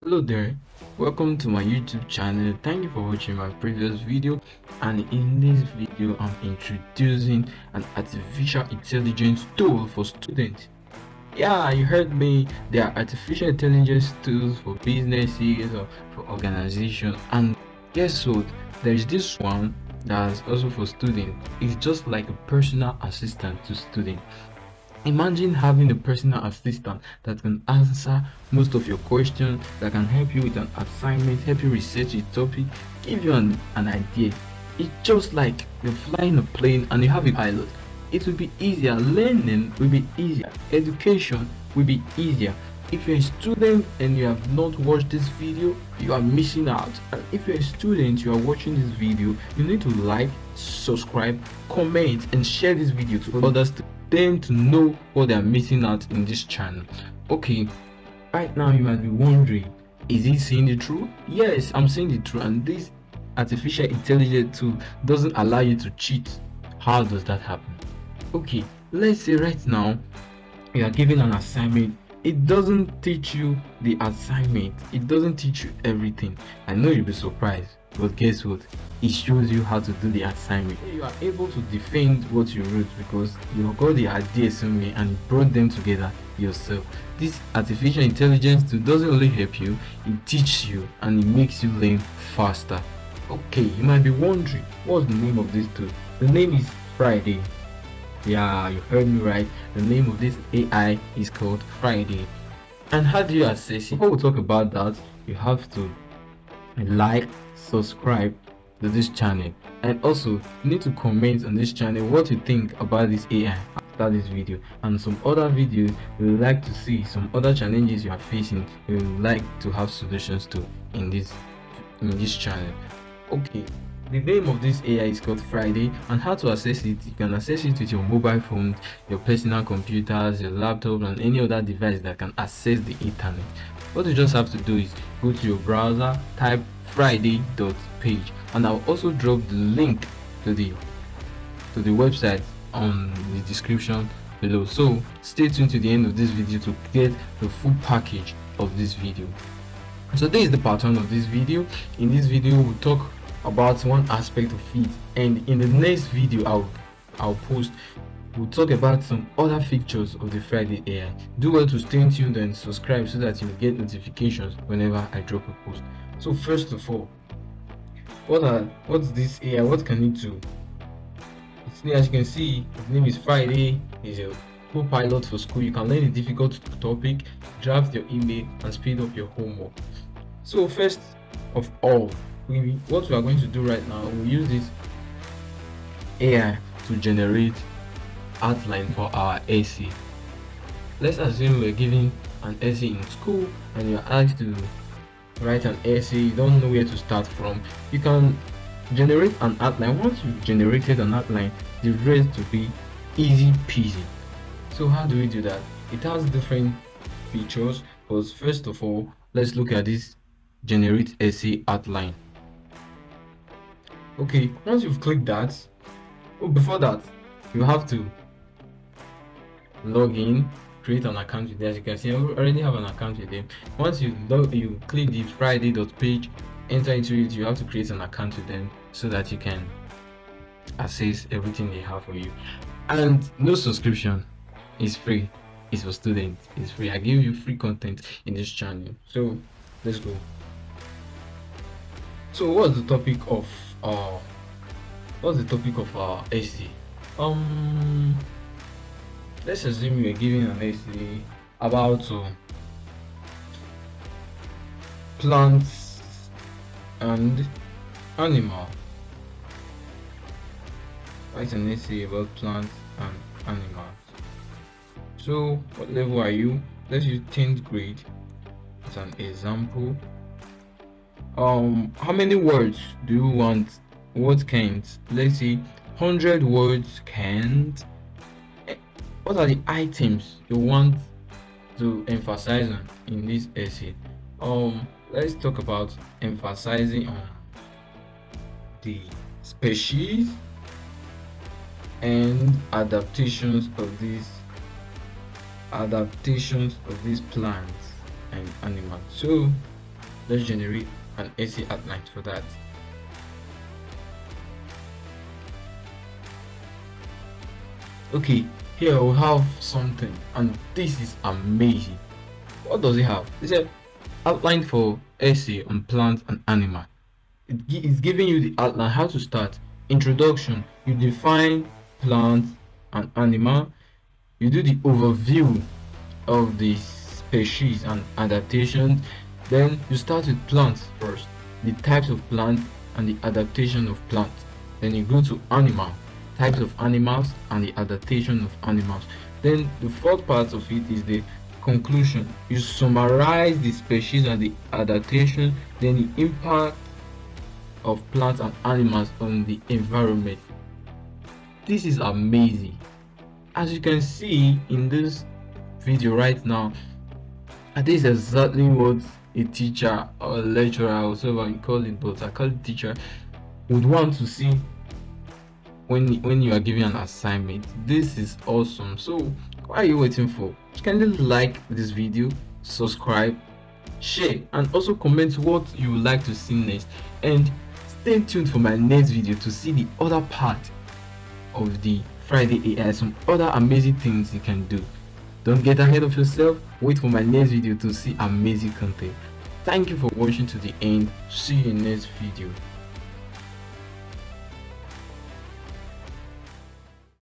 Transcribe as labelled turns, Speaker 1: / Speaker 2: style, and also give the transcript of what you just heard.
Speaker 1: Hello there, welcome to my YouTube channel. Thank you for watching my previous video, and in this video I'm introducing an artificial intelligence tool for students. Yeah, you heard me. There are artificial intelligence tools for businesses or for organizations, and guess what, there's this one that's also for students. It's just like a personal assistant to students. Imagine having a personal assistant that can answer most of your questions, that can help you with an assignment, help you research a topic, give you an idea. It's just like you're flying a plane and you have a pilot. It will be easier, learning will be easier, education will be easier. If you're a student and you have not watched this video, you are missing out. And if you're a student, you are watching this video, you need to like, subscribe, comment, and share this video to others to them to know what they are missing out in this channel. Okay, right now you might be wondering, is he saying the truth? Yes, I'm saying the truth, and this artificial intelligence tool doesn't allow you to cheat. How does that happen? Okay, let's say right now you are given an assignment. It doesn't teach you the assignment, it doesn't teach you everything. I know you'll be surprised, but guess what, it shows you how to do the assignment. You are able to defend what you wrote because you got the idea somewhere and brought them together yourself. This artificial intelligence tool doesn't only help you, it teaches you and it makes you learn faster. Okay, you might be wondering, what's the name of this tool? The name is Friday. Yeah, you heard me right. The name of this AI is called Friday. And how do you access it? Before we talk about that, you have to like, subscribe to this channel, and also you need to comment on this channel what you think about this AI after this video, and some other videos you would like to see, some other challenges you are facing you would like to have solutions to in this channel. Okay, the name of this AI is called Friday, and how to access it, you can access it with your mobile phone, your personal computers, your laptop, and any other device that can access the internet. What you just have to do is go to your browser, type friday.page, and I'll also drop the link to the website on the description below. So stay tuned to the end of this video to get the full package of this video. So this is the pattern of this video. In this video we'll talk about one aspect of it, and in the next video I'll post, we'll talk about some other features of the Friday AI. Do well to stay tuned and subscribe so that you get notifications whenever I drop a post. So first of all, what's this AI? What can it do? As you can see, his name is Friday. He's a co-pilot for school. You can learn a difficult topic, draft your email, and speed up your homework. So first of all, what we are going to do right now, we use this AI to generate outline for our essay. Let's assume we're given an essay in school and you're asked to write an essay, you don't know where to start from. You can generate an outline. Once you've generated an outline, the rest will be easy peasy. So how do we do that? It has different features, but first of all, let's look at this generate essay outline. Okay, once you've clicked that, before that, you have to log in, create an account with them. As you can see, I already have an account with them. Once you click the friday.page, enter into it, you have to create an account with them so that you can access everything they have for you. And no subscription, is free. It's for students, it's free. I give you free content in this channel. So let's go. So what's the topic of our essay? Let's assume you're giving an essay about plants and animals. Write an essay about plants and animals. So what level are you? Let's use 10th grade as an example. How many words do you want? What kinds? Let's say 100 words can't. What are the items you want to emphasize on in this essay? Let's talk about emphasizing on the species and adaptations of these plants and animals. So let's generate an essay outline for that. Okay, here we have something, and this is amazing. What does it have? It said outline for essay on plant and animal. It's giving you the outline, how to start. Introduction, you define plant and animal. You do the overview of the species and adaptations. Then you start with plants first, the types of plants and the adaptation of plants. Then you go to animal, types of animals and the adaptation of animals. Then the fourth part of it is the conclusion. You summarize the species and the adaptation, then the impact of plants and animals on the environment. This is amazing. As you can see in this video right now, this is exactly what a teacher or a lecturer or whatever you call it, but I call it teacher, would want to see when you are giving an assignment. This is awesome. So what are you waiting for? Kindly like this video, subscribe, share, and also comment what you would like to see next, and stay tuned for my next video to see the other part of the Friday AI, some other amazing things you can do. Don't get ahead of yourself. Wait for my next video to see amazing content. Thank you for watching to the end. See you in next video.